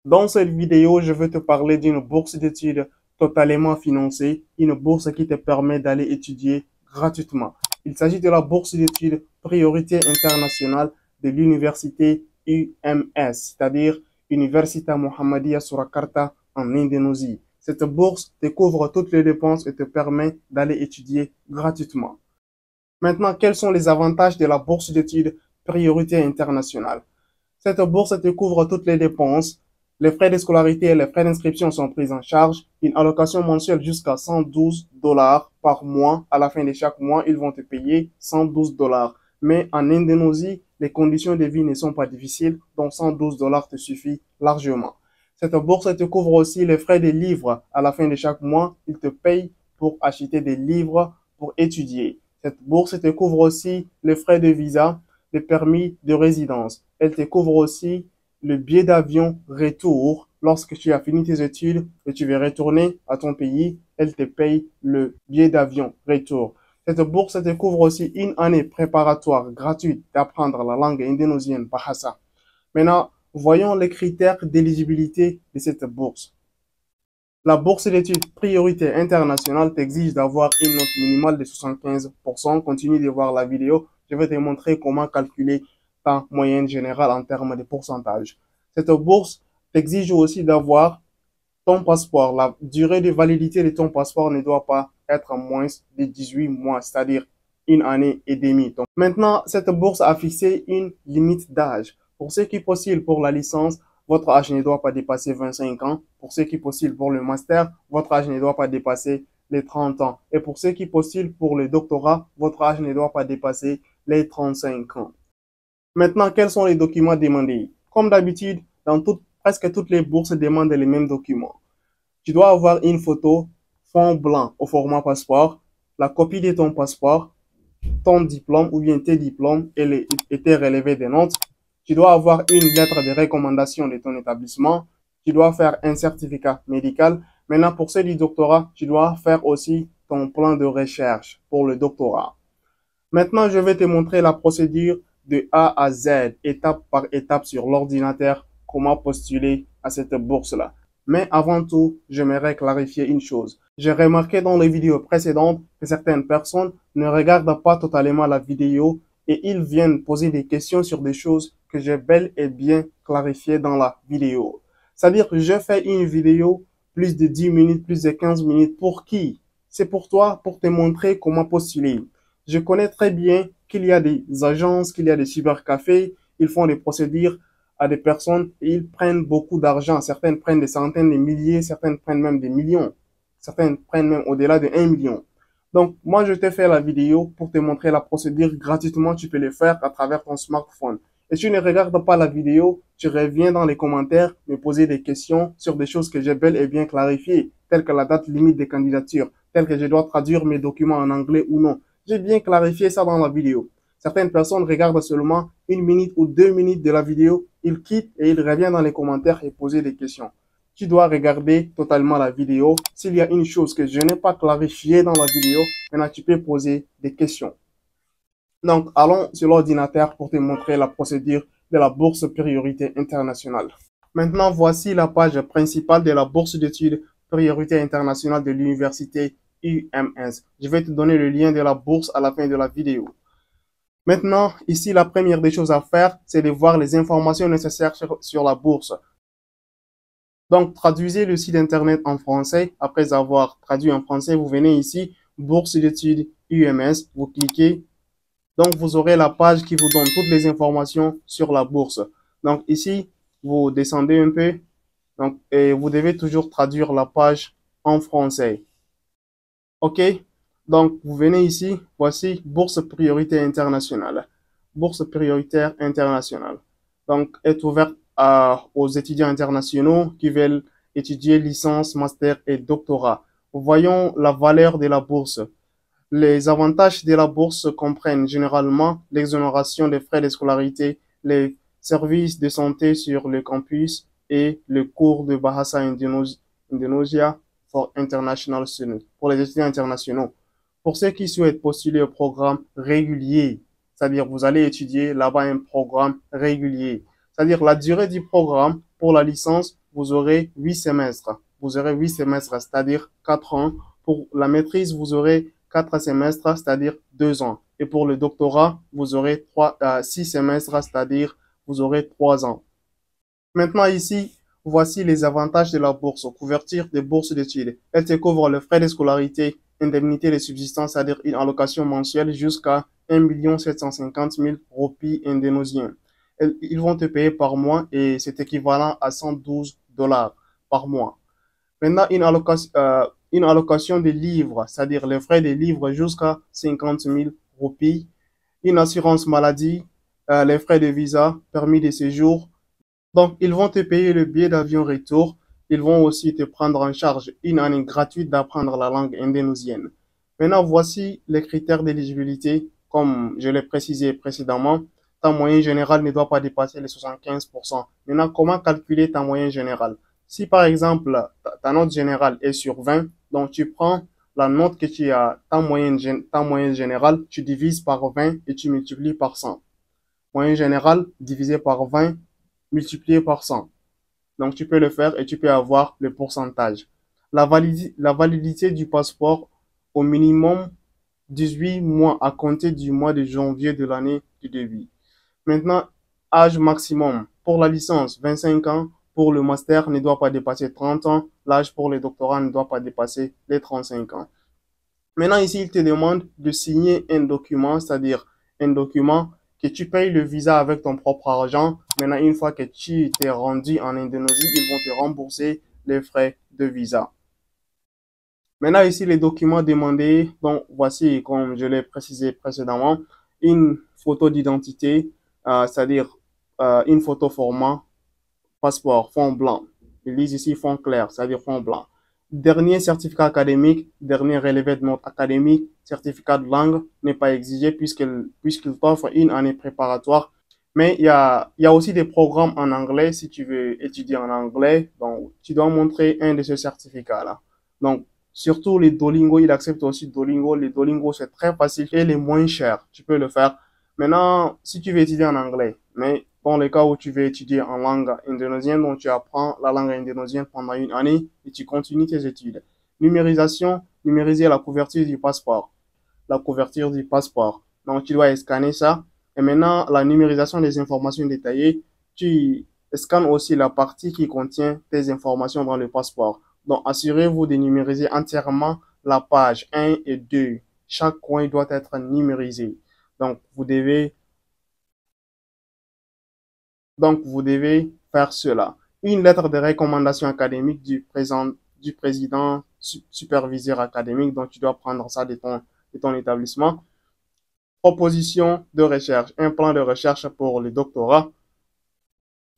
Dans cette vidéo, je veux te parler d'une bourse d'études totalement financée, une bourse qui te permet d'aller étudier gratuitement. Il s'agit de la bourse d'études priorité internationale de l'université UMS, c'est-à-dire Universitas Muhammadiyah Surakarta en Indonésie. Cette bourse te couvre toutes les dépenses et te permet d'aller étudier gratuitement. Maintenant, quels sont les avantages de la bourse d'études priorité internationale? Cette bourse te couvre toutes les dépenses. Les frais de scolarité et les frais d'inscription sont pris en charge. Une allocation mensuelle jusqu'à 112 dollars par mois. À la fin de chaque mois, ils vont te payer 112 dollars. Mais en Indonésie, les conditions de vie ne sont pas difficiles, donc 112 dollars te suffit largement. Cette bourse te couvre aussi les frais des livres. À la fin de chaque mois, ils te payent pour acheter des livres pour étudier. Cette bourse te couvre aussi les frais de visa, les permis de résidence. Elle te couvre aussi le billet d'avion retour. Lorsque tu as fini tes études et tu veux retourner à ton pays, elle te paye le billet d'avion retour. Cette bourse te couvre aussi une année préparatoire gratuite d'apprendre la langue indonésienne Bahasa. Maintenant, voyons les critères d'éligibilité de cette bourse. La bourse d'études priorité internationale t'exige d'avoir une note minimale de 75%. Continue de voir la vidéo. Je vais te montrer comment calculer ta moyenne générale en termes de pourcentage. Cette bourse t'exige aussi d'avoir ton passeport. La durée de validité de ton passeport ne doit pas être moins de 18 mois, c'est-à-dire une année et demie. Donc, maintenant, cette bourse a fixé une limite d'âge. Pour ceux qui postulent pour la licence, votre âge ne doit pas dépasser 25 ans. Pour ceux qui postulent pour le master, votre âge ne doit pas dépasser les 30 ans. Et pour ceux qui postulent pour le doctorat, votre âge ne doit pas dépasser les 35 ans. Maintenant, quels sont les documents demandés? Comme d'habitude, dans presque toutes les bourses demandent les mêmes documents. Tu dois avoir une photo fond blanc au format passeport, la copie de ton passeport, ton diplôme ou bien tes diplômes et tes relevés de notes. Tu dois avoir une lettre de recommandation de ton établissement. Tu dois faire un certificat médical. Maintenant, pour ceux du doctorat, tu dois faire aussi ton plan de recherche pour le doctorat. Maintenant, je vais te montrer la procédure de A à Z, étape par étape sur l'ordinateur, comment postuler à cette bourse-là. Mais avant tout, j'aimerais clarifier une chose. J'ai remarqué dans les vidéos précédentes que certaines personnes ne regardent pas totalement la vidéo et ils viennent poser des questions sur des choses que j'ai bel et bien clarifiées dans la vidéo. C'est-à-dire que je fais une vidéo plus de 10 minutes, plus de 15 minutes. Pour qui? C'est pour toi, pour te montrer comment postuler. Je connais très bien qu'il y a des agences, qu'il y a des cybercafés, ils font des procédures à des personnes et ils prennent beaucoup d'argent. Certaines prennent des centaines de milliers, certaines prennent même des millions. Certaines prennent même au-delà de 1 million. Donc, moi, je t'ai fait la vidéo pour te montrer la procédure gratuitement. Tu peux le faire à travers ton smartphone. Et si tu ne regardes pas la vidéo, tu reviens dans les commentaires me poser des questions sur des choses que j'ai bel et bien clarifiées, telles que la date limite des candidatures, telles que je dois traduire mes documents en anglais ou non. J'ai bien clarifié ça dans la vidéo. Certaines personnes regardent seulement 1 minute ou 2 minutes de la vidéo, ils quittent et ils reviennent dans les commentaires et poser des questions. Tu dois regarder totalement la vidéo. S'il y a une chose que je n'ai pas clarifiée dans la vidéo, maintenant tu peux poser des questions. Donc, allons sur l'ordinateur pour te montrer la procédure de la bourse priorité internationale. Maintenant, voici la page principale de la bourse d'études priorité internationale de l'université UMS. Je vais te donner le lien de la bourse à la fin de la vidéo. Maintenant, ici, la première des choses à faire, c'est de voir les informations nécessaires sur la bourse. Donc, traduisez le site internet en français. Après avoir traduit en français, vous venez ici, bourse d'études UMS, vous cliquez. Donc, vous aurez la page qui vous donne toutes les informations sur la bourse. Donc, ici, vous descendez un peu. Donc, et vous devez toujours traduire la page en français. OK? Donc, vous venez ici. Voici Bourse priorité internationale. Bourse prioritaire internationale. Donc, est ouverte aux étudiants internationaux qui veulent étudier licence, master et doctorat. Voyons la valeur de la bourse. Les avantages de la bourse comprennent généralement l'exonération des frais de scolarité, les services de santé sur le campus et le cours de Bahasa Indonesia for International Students pour les étudiants internationaux. Pour ceux qui souhaitent postuler au programme régulier, c'est-à-dire vous allez étudier là-bas un programme régulier, c'est-à-dire la durée du programme pour la licence vous aurez 8 semestres. Vous aurez 8 semestres, c'est-à-dire 4 ans. Pour la maîtrise, vous aurez 4 semestres, c'est-à-dire 2 ans. Et pour le doctorat, vous aurez 6 semestres, c'est-à-dire vous aurez 3 ans. Maintenant ici, voici les avantages de la bourse. Couverture des bourses d'études. Elle te couvre les frais de scolarité, indemnité de subsistance, c'est-à-dire une allocation mensuelle jusqu'à 1 750 000 roupies indonésiennes. Ils vont te payer par mois et c'est équivalent à 112 dollars par mois. Maintenant, une allocation de livres, c'est-à-dire les frais des livres jusqu'à 50 000 roupies. Une assurance maladie, les frais de visa, permis de séjour. Donc, ils vont te payer le billet d'avion retour. Ils vont aussi te prendre en charge une année gratuite d'apprendre la langue indonésienne. Maintenant, voici les critères d'éligibilité. Comme je l'ai précisé précédemment, ta moyenne générale ne doit pas dépasser les 75%. Maintenant, comment calculer ta moyenne générale? Si par exemple, ta note générale est sur 20, donc tu prends la note que tu as, ta moyenne générale, tu divises par 20 et tu multiplies par 100. Moyenne générale divisé par 20 multiplié par 100. Donc, tu peux le faire et tu peux avoir le pourcentage. La validité du passeport au minimum 18 mois à compter du mois de janvier de l'année du début. Maintenant, âge maximum pour la licence, 25 ans. Pour le master, ne doit pas dépasser 30 ans. L'âge pour le doctorat ne doit pas dépasser les 35 ans. Maintenant, ici, il te demande de signer un document, c'est-à-dire un document que tu payes le visa avec ton propre argent. Maintenant, une fois que tu t'es rendu en Indonésie, ils vont te rembourser les frais de visa. Maintenant, ici, les documents demandés. Donc, voici, comme je l'ai précisé précédemment, une photo d'identité, c'est-à-dire une photo format passeport, fond blanc. Ils disent ici fond clair, c'est-à-dire fond blanc. Dernier certificat académique, dernier relevé de notes académique, certificat de langue n'est pas exigé puisqu'il t'offre une année préparatoire. Mais il y a aussi des programmes en anglais si tu veux étudier en anglais. Donc, tu dois montrer un de ces certificats-là. Donc, surtout les Duolingo, il accepte aussi Duolingo. Les Duolingo, c'est très facile et les moins chers. Tu peux le faire. Maintenant, si tu veux étudier en anglais, mais dans le cas où tu veux étudier en langue indonésienne, donc tu apprends la langue indonésienne pendant une année et tu continues tes études. Numérisation, numériser la couverture du passeport. La couverture du passeport. Donc, tu dois scanner ça. Et maintenant, la numérisation des informations détaillées, tu scannes aussi la partie qui contient tes informations dans le passeport. Donc, assurez-vous de numériser entièrement la page 1 et 2. Chaque coin doit être numérisé. Donc, vous devez faire cela. Une lettre de recommandation académique du président superviseur académique, donc tu dois prendre ça de ton établissement. Proposition de recherche, un plan de recherche pour le doctorat.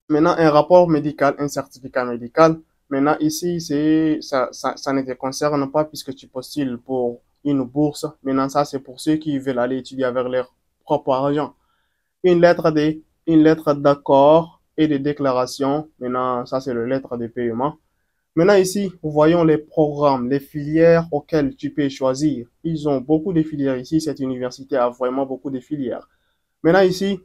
Maintenant, un rapport médical, un certificat médical. Maintenant, ici, ça ne te concerne pas puisque tu postules pour une bourse. Maintenant, ça, c'est pour ceux qui veulent aller étudier avec leur propre argent. Une lettre de, une lettre d'accord et de déclaration. Maintenant, ça, c'est la lettre de paiement. Maintenant, ici, voyons les programmes, les filières auxquelles tu peux choisir. Ils ont beaucoup de filières ici. Cette université a vraiment beaucoup de filières. Maintenant, ici,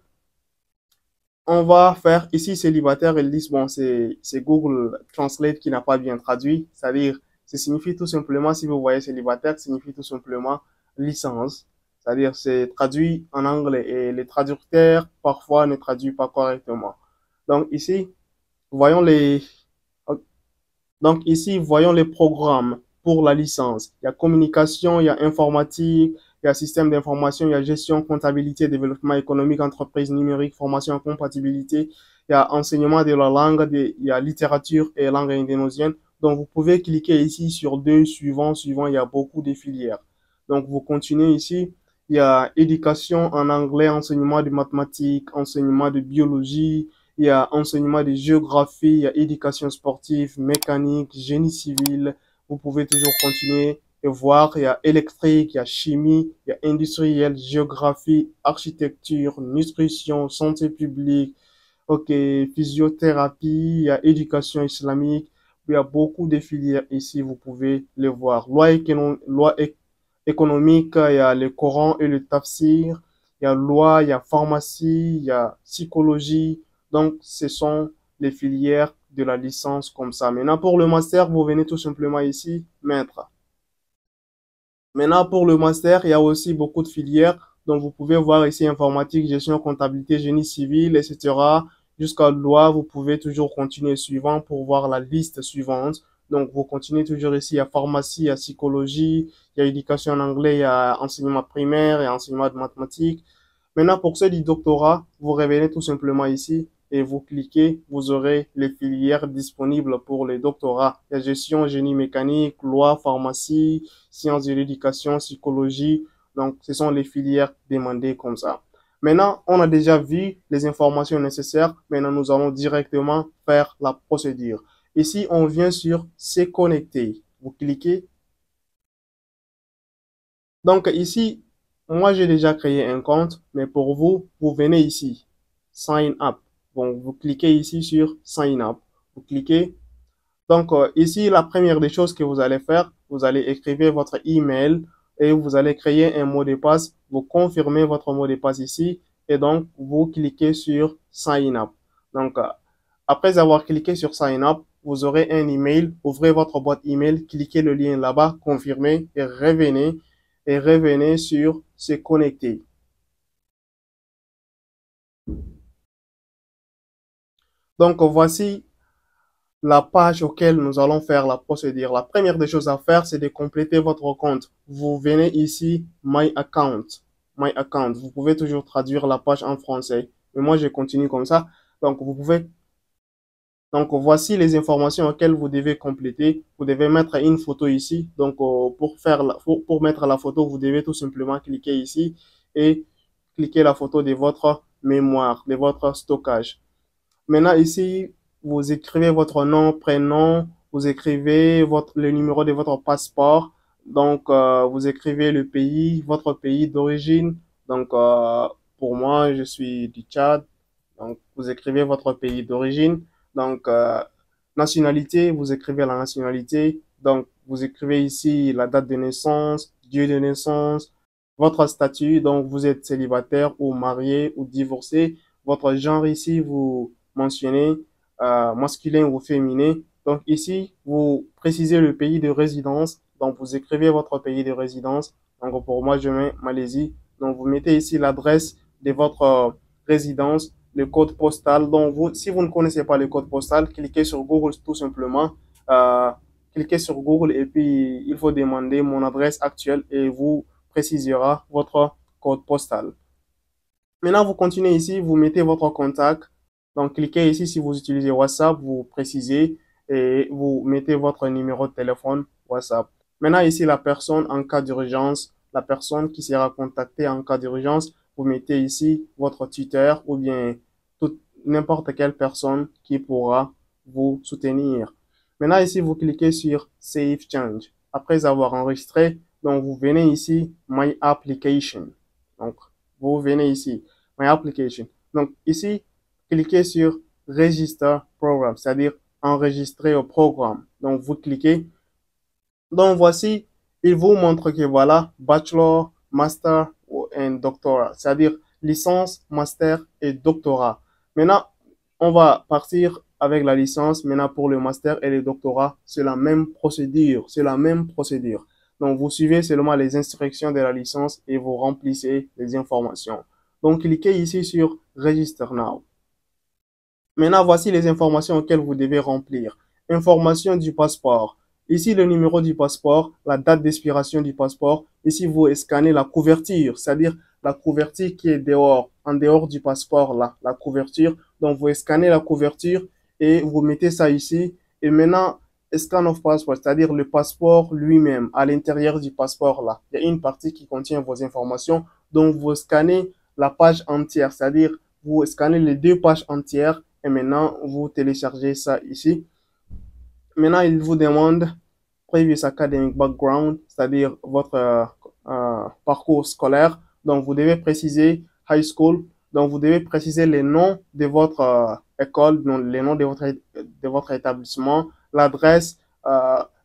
on va faire ici célibataire. Ils disent, bon, c'est Google Translate qui n'a pas bien traduit. C'est-à-dire, ça signifie tout simplement, si vous voyez célibataire, ça signifie tout simplement licence. C'est-à-dire, c'est traduit en anglais et les traducteurs parfois ne traduisent pas correctement. Donc ici, voyons les, voyons les programmes pour la licence. Il y a communication, il y a informatique, il y a système d'information, il y a gestion, comptabilité, développement économique, entreprise numérique, formation, compatibilité. Il y a enseignement de la langue, il y a littérature et langue indonésienne. Donc, vous pouvez cliquer ici sur deux suivants, il y a beaucoup de filières. Donc, vous continuez ici. Il y a éducation en anglais, enseignement de mathématiques, enseignement de biologie, il y a enseignement de géographie, il y a éducation sportive, mécanique, génie civil. Vous pouvez toujours continuer et voir. Il y a électrique, il y a chimie, il y a industriel, géographie, architecture, nutrition, santé publique, ok, physiothérapie, il y a éducation islamique. Il y a beaucoup de filières ici, vous pouvez les voir. Loi économique, il y a le Coran et le tafsir. Il y a il y a pharmacie, il y a psychologie. Donc, ce sont les filières de la licence comme ça. Maintenant, pour le master, vous venez tout simplement ici, mettre. Maintenant, pour le master, il y a aussi beaucoup de filières. Donc, vous pouvez voir ici informatique, gestion, comptabilité, génie civil, etc. Jusqu'à loi, vous pouvez toujours continuer suivant pour voir la liste suivante. Donc, vous continuez toujours ici. Il y a pharmacie, il y a psychologie, il y a éducation en anglais, il y a enseignement primaire, il y a enseignement de mathématiques. Maintenant, pour ceux du doctorat, vous revenez tout simplement ici et vous cliquez, vous aurez les filières disponibles pour les doctorats. Il y a gestion, génie mécanique, loi, pharmacie, sciences de l'éducation, psychologie. Donc, ce sont les filières demandées comme ça. Maintenant, on a déjà vu les informations nécessaires. Maintenant, nous allons directement faire la procédure. Ici, on vient sur se connecter. Vous cliquez. Donc, ici, moi, j'ai déjà créé un compte, mais pour vous, vous venez ici, Sign Up. Bon, vous cliquez ici sur Sign Up. Vous cliquez. Donc, ici, la première des choses que vous allez faire, vous allez écrire votre email et vous allez créer un mot de passe. Vous confirmez votre mot de passe ici et donc, vous cliquez sur Sign Up. Donc, après avoir cliqué sur Sign Up, vous aurez un email. Ouvrez votre boîte email, cliquez le lien là-bas, confirmez et revenez sur se connecter. Donc, voici la page auquel nous allons faire la procédure. La première des choses à faire, c'est de compléter votre compte. Vous venez ici, My Account. My Account. Vous pouvez toujours traduire la page en français. Mais moi, je continue comme ça. Donc, donc, voici les informations auxquelles vous devez compléter. Vous devez mettre une photo ici. Donc, pour mettre la photo, vous devez tout simplement cliquer ici et cliquer la photo de votre mémoire, de votre stockage. Maintenant, ici, vous écrivez votre nom, prénom, vous écrivez le numéro de votre passeport. Donc, vous écrivez le pays, votre pays d'origine. Donc, pour moi, je suis du Tchad. Donc, vous écrivez votre pays d'origine. Donc, nationalité, vous écrivez la nationalité. Donc, vous écrivez ici la date de naissance, lieu de naissance, votre statut. Donc, vous êtes célibataire ou marié ou divorcé. Votre genre ici, vous mentionnez masculin ou féminin. Donc, ici, vous précisez le pays de résidence. Donc, vous écrivez votre pays de résidence. Donc, pour moi, je mets Malaisie. Donc, vous mettez ici l'adresse de votre résidence, le code postal. Donc, si vous ne connaissez pas le code postal, cliquez sur Google tout simplement. Euh, Cliquez sur Google et puis il faut demander mon adresse actuelle et vous précisera votre code postal. Maintenant, vous continuez ici, vous mettez votre contact. Donc, cliquez ici si vous utilisez WhatsApp, vous précisez et vous mettez votre numéro de téléphone WhatsApp. Maintenant, ici, la personne en cas d'urgence, la personne qui sera contactée en cas d'urgence, vous mettez ici votre tuteur ou bien n'importe quelle personne qui pourra vous soutenir. Maintenant, ici, vous cliquez sur Save Change. Après avoir enregistré, donc vous venez ici, My Application. Donc, vous venez ici, My Application. Donc, ici, cliquez sur Register Program, c'est-à-dire enregistrer au programme. Donc, vous cliquez. Donc, voici, il vous montre que voilà, Bachelor, Master et Doctorat, c'est-à-dire licence, master et doctorat. Maintenant, on va partir avec la licence. Maintenant, pour le master et le doctorat, c'est la même procédure. C'est la même procédure. Donc, vous suivez seulement les instructions de la licence et vous remplissez les informations. Donc, cliquez ici sur Register Now. Maintenant, voici les informations auxquelles vous devez remplir. Information du passeport. Ici, le numéro du passeport, la date d'expiration du passeport. Ici, vous scannez la couverture, c'est-à-dire la couverture qui est dehors, en dehors du passeport, là, la couverture. Donc, vous scannez la couverture et vous mettez ça ici. Et maintenant, scan of passport, c'est-à-dire le passeport lui-même, à l'intérieur du passeport, là. Il y a une partie qui contient vos informations. Donc, vous scannez la page entière, c'est-à-dire vous scannez les deux pages entières et maintenant, vous téléchargez ça ici. Maintenant, il vous demande Previous Academic Background, c'est-à-dire votre parcours scolaire. Donc, vous devez préciser High School. Donc, vous devez préciser les noms de votre école, donc les noms de votre établissement, l'adresse,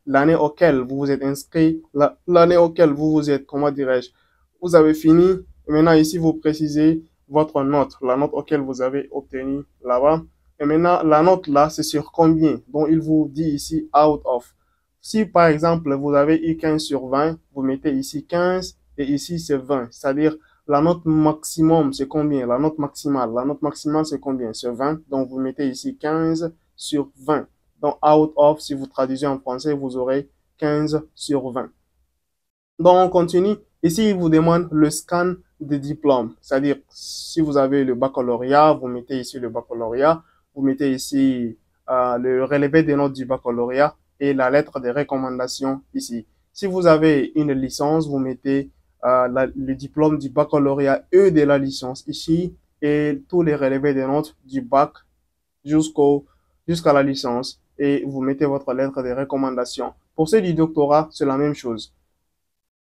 l'année auquel vous vous êtes inscrit, l'année auquel vous vous êtes, comment dirais-je, vous avez fini. Et maintenant, ici, vous précisez votre note, la note auquel vous avez obtenu là-bas. Et maintenant, la note là, c'est sur combien? Donc, il vous dit ici out of. Si par exemple, vous avez eu 15 sur 20, vous mettez ici 15 et ici c'est 20. C'est-à-dire, la note maximum, c'est combien? La note maximale. La note maximale, c'est combien? C'est 20. Donc, vous mettez ici 15 sur 20. Donc, out of, si vous traduisez en français, vous aurez 15 sur 20. Donc, on continue. Ici, il vous demande le scan des diplômes. C'est-à-dire, si vous avez le baccalauréat, vous mettez ici le baccalauréat. Vous mettez ici le relevé des notes du baccalauréat et la lettre de recommandation ici. Si vous avez une licence, vous mettez le diplôme du baccalauréat et de la licence ici et tous les relevés des notes du bac jusqu'à la licence et vous mettez votre lettre de recommandation. Pour ceux du doctorat, c'est la même chose.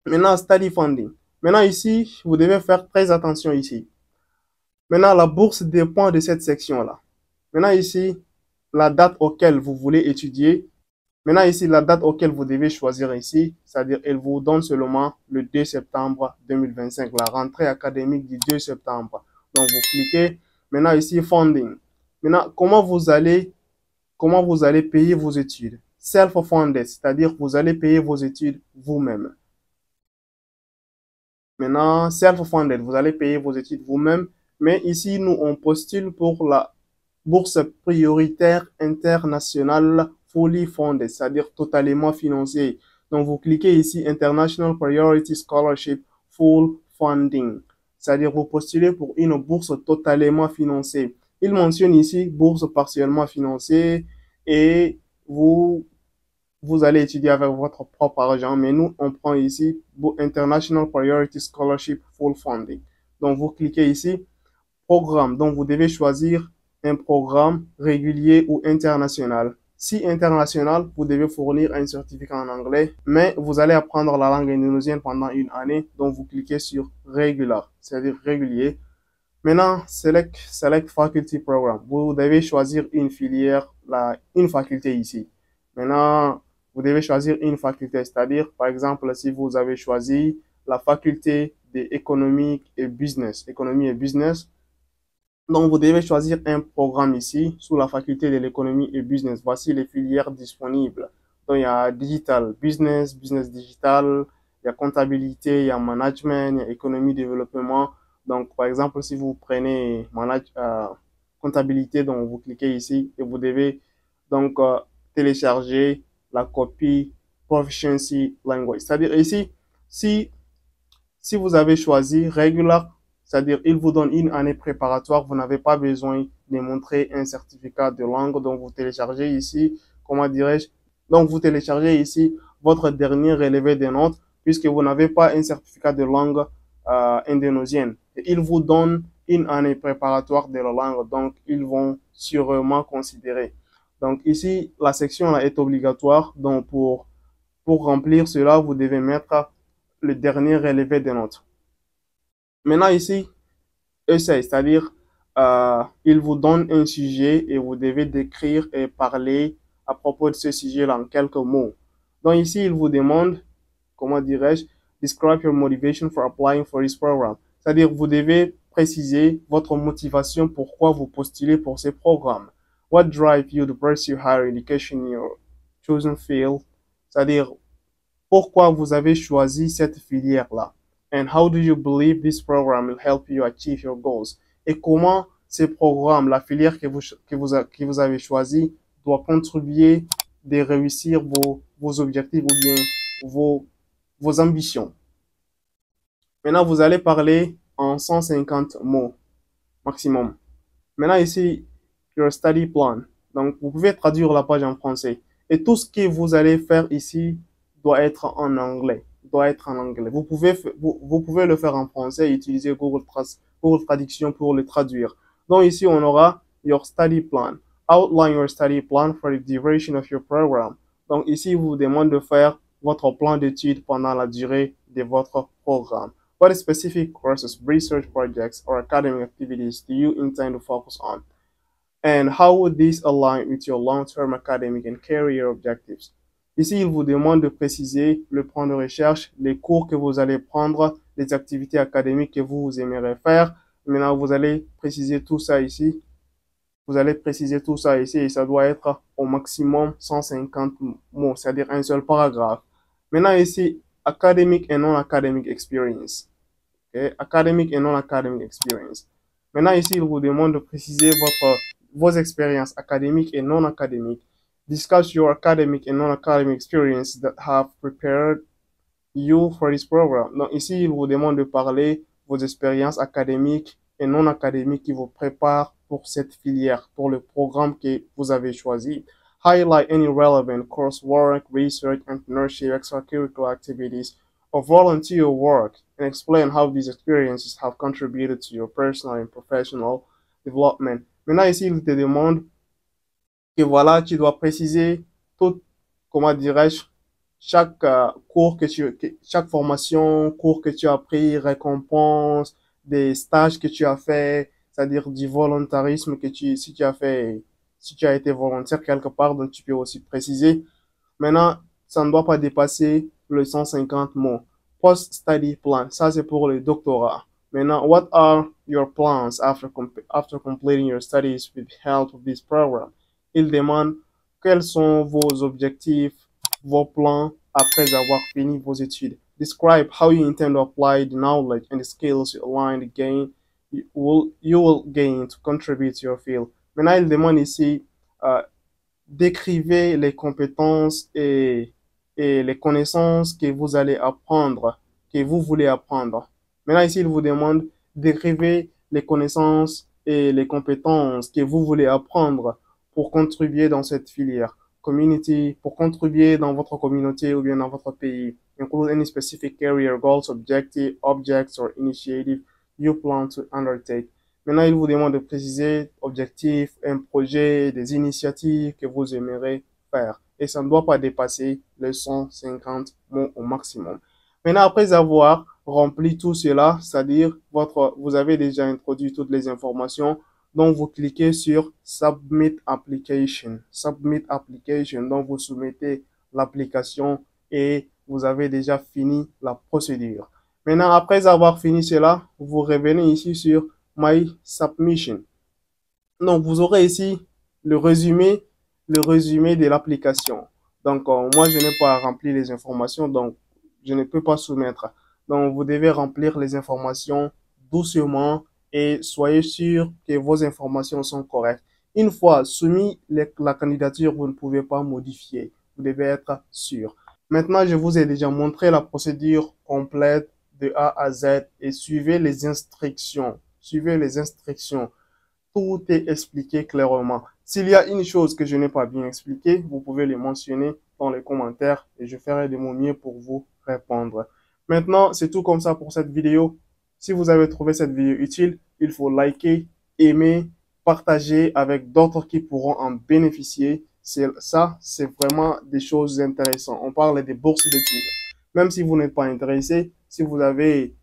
Maintenant, study funding. Maintenant, ici, vous devez faire très attention ici. Maintenant, la bourse dépend de cette section-là. Maintenant, ici, la date auquel vous voulez étudier. Maintenant, ici, la date auquel vous devez choisir ici, c'est-à-dire, elle vous donne seulement le 2 septembre 2025, la rentrée académique du 2 septembre. Donc, vous cliquez. Maintenant, ici, funding. Maintenant, comment vous allez payer vos études? Self-funded, c'est-à-dire, vous allez payer vos études vous-même. Maintenant, self-funded, vous allez payer vos études vous-même. Mais ici, nous, on postule pour la bourse prioritaire internationale fully funded, c'est-à-dire totalement financée. Donc, vous cliquez ici International Priority Scholarship Full Funding. C'est-à-dire, vous postulez pour une bourse totalement financée. Il mentionne ici bourse partiellement financée et vous allez étudier avec votre propre argent, mais nous, on prend ici International Priority Scholarship Full Funding. Donc, vous cliquez ici, programme. Donc, vous devez choisir un programme régulier ou international. Si international, vous devez fournir un certificat en anglais, mais vous allez apprendre la langue indonésienne pendant une année. Donc, vous cliquez sur Regular, c'est-à-dire régulier. Maintenant, select Faculty Program. Vous devez choisir une filière, une faculté ici. Maintenant, vous devez choisir une faculté, c'est-à-dire, par exemple, si vous avez choisi la faculté d'économie et business, donc vous devez choisir un programme ici sous la faculté de l'économie et business. Voici les filières disponibles. Donc, il y a digital business, business digital, il y a comptabilité, il y a management, il y a économie, développement. Donc, par exemple, si vous prenez comptabilité, donc vous cliquez ici et vous devez donc télécharger la copie Proficiency Language. C'est-à-dire ici, si vous avez choisi Regular, c'est-à-dire il vous donne une année préparatoire, vous n'avez pas besoin de montrer un certificat de langue, donc vous téléchargez ici, comment dirais-je, donc vous téléchargez ici votre dernier relevé des notes, puisque vous n'avez pas un certificat de langue indonésienne. Et il vous donne une année préparatoire de la langue, donc ils vont sûrement considérer. Donc ici, la section là est obligatoire, donc pour remplir cela, vous devez mettre le dernier relevé des notes. Maintenant ici, essai, c'est-à-dire il vous donne un sujet et vous devez décrire et parler à propos de ce sujet-là en quelques mots. Donc ici, il vous demande, comment dirais-je, describe your motivation for applying for this program. C'est-à-dire vous devez préciser votre motivation, pourquoi vous postulez pour ce programme. What drives you to pursue higher education in your chosen field? C'est-à-dire pourquoi vous avez choisi cette filière-là. And how do you believe this program will help you achieve your goals? Et comment ce programme, la filière que vous avez choisi, doit contribuer de réussir vos objectifs ou bien vos ambitions. Maintenant, vous allez parler en 150 mots maximum. Maintenant, ici, your study plan. Donc, vous pouvez traduire la page en français. Et tout ce que vous allez faire ici doit être en anglais. Vous pouvez le faire en français et utiliser Google Traduction pour le traduire. Donc, ici, on aura your study plan. Outline your study plan for the duration of your program. Donc, ici, il vous demande de faire votre plan d'études pendant la durée de votre programme. What specific courses, research projects, or academic activities do you intend to focus on? And how would this align with your long-term academic and career objectives? Ici, il vous demande de préciser le plan de recherche, les cours que vous allez prendre, les activités académiques que vous aimeriez faire. Maintenant, vous allez préciser tout ça ici. Vous allez préciser tout ça ici et ça doit être au maximum 150 mots, c'est-à-dire un seul paragraphe. Maintenant ici, academic and non-academic experience. Okay? Academic and non-academic experience. Maintenant ici, il vous demande de préciser vos expériences académiques et non académiques. Discuss your academic and non-academic experience that have prepared you for this program. Donc ici, il vous demande de parler vos expériences académiques et non académiques qui vous préparent pour cette filière, pour le programme que vous avez choisi. Highlight any relevant coursework, research, entrepreneurship, extracurricular activities, or volunteer work, and explain how these experiences have contributed to your personal and professional development. Maintenant, ici, il te demande que voilà, tu dois préciser tout, comment dirais-je, chaque cours chaque formation, cours que tu as pris, récompense, des stages que tu as fait, c'est-à-dire du volontarisme si tu as fait, si tu as été volontaire quelque part, donc tu peux aussi préciser. Maintenant, ça ne doit pas dépasser le 150 mots. Post-study plan, ça c'est pour le doctorat. Maintenant, what are your plans after completing your studies with help of this program? Il demande quels sont vos objectifs, vos plans après avoir fini vos études. Describe how you intend to apply the knowledge and the skills you align you will gain to contribute to your field. Maintenant, il demande ici décrivez les compétences et les connaissances que vous allez apprendre, que vous voulez apprendre. Maintenant, ici, il vous demande décrivez les connaissances et les compétences que vous voulez apprendre pour contribuer dans cette filière. Community, pour contribuer dans votre communauté ou bien dans votre pays. Include any specific career goals, objects or initiative you plan to undertake. Maintenant, il vous demande de préciser objectifs, un projet, des initiatives que vous aimeriez faire. Et ça ne doit pas dépasser les 150 mots au maximum. Maintenant, après avoir rempli tout cela, c'est-à-dire vous avez déjà introduit toutes les informations, donc vous cliquez sur Submit Application. Submit Application, donc vous soumettez l'application et vous avez déjà fini la procédure. Maintenant, après avoir fini cela, vous revenez ici sur My Submission. Donc, vous aurez ici le résumé de l'application. Donc, moi, je n'ai pas rempli les informations, donc je ne peux pas soumettre. Donc, vous devez remplir les informations doucement et soyez sûr que vos informations sont correctes. Une fois soumis la candidature, vous ne pouvez pas modifier. Vous devez être sûr. Maintenant, je vous ai déjà montré la procédure complète de A à Z et suivez les instructions. Suivez les instructions. Tout est expliqué clairement. S'il y a une chose que je n'ai pas bien expliquée, vous pouvez le mentionner dans les commentaires et je ferai de mon mieux pour vous répondre. Maintenant, c'est tout comme ça pour cette vidéo. Si vous avez trouvé cette vidéo utile, il faut liker, aimer, partager avec d'autres qui pourront en bénéficier. Ça, c'est vraiment des choses intéressantes. On parle des bourses d'études. Même si vous n'êtes pas intéressé, si vous avez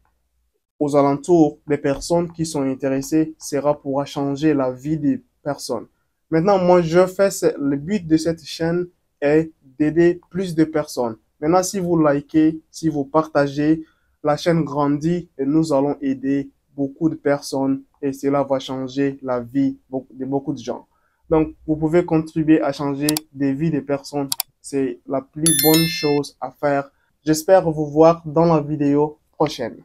aux alentours des personnes qui sont intéressées, cela pourra changer la vie des personnes. Maintenant, moi, le but de cette chaîne est d'aider plus de personnes. Maintenant, si vous likez, si vous partagez, la chaîne grandit et nous allons aider beaucoup de personnes et cela va changer la vie de beaucoup de gens. Donc, vous pouvez contribuer à changer des vies des personnes. C'est la plus bonne chose à faire. J'espère vous voir dans la vidéo prochaine.